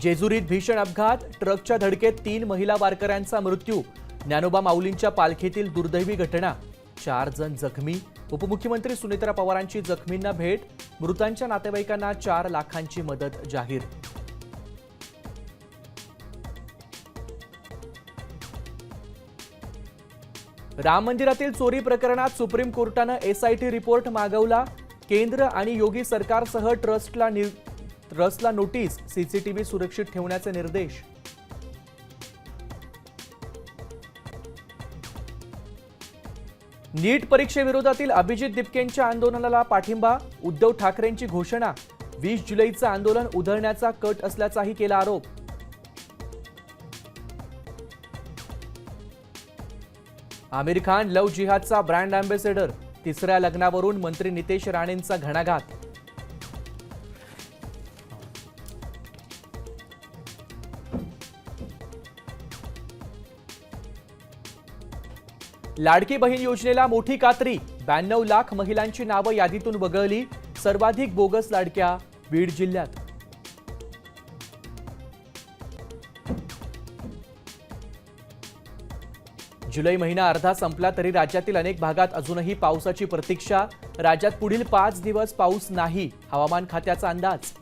जेजुरीत भीषण अपघात, ट्रकच्या धडकेत 3 महिला वारकऱ्यांचा मृत्यू. ज्ञानोबा माऊलींच्या पालखीतील दुर्दैवी घटना. 4 जण जखमी. उपमुख्यमंत्री सुनेत्रा पवारांची जखमींना भेट. मृतांच्या नातेवाईकांना 4 लाखांची मदत जाहीर. राम मंदिरातील चोरी प्रकरणात सुप्रीम कोर्टानं एसआयटी रिपोर्ट मागवला. केंद्र आणि योगी सरकारसह ट्रस्टला नोटीस. सीसीटीव्ही सुरक्षित ठेवण्याचे निर्देश. नीट परीक्षेविरोधातील अभिजित दिपकेंच्या आंदोलनाला पाठिंबा. उद्धव ठाकरेंची घोषणा. 20 जुलैचं आंदोलन उधळण्याचा कट असल्याचाही केला आरोप. आमिर खान लव्ह जिहादचा ब्रँड अँबॅसेडर. 3ऱ्या लग्नावरून मंत्री नितेश राणेंचा घणाघात. लाडकी बहीण योजनेला मोठी कात्री. 92 लाख महिलांची नावं यादीतून वगळली. सर्वाधिक बोगस लाडक्या बीड जिल्ह्यात. जुलै महिना अर्धा संपला तरी राज्यातील अनेक भागात अजूनही पावसाची प्रतीक्षा. राज्यात पुढील 5 दिवस पाऊस नाही. हवामान खात्याचा अंदाज.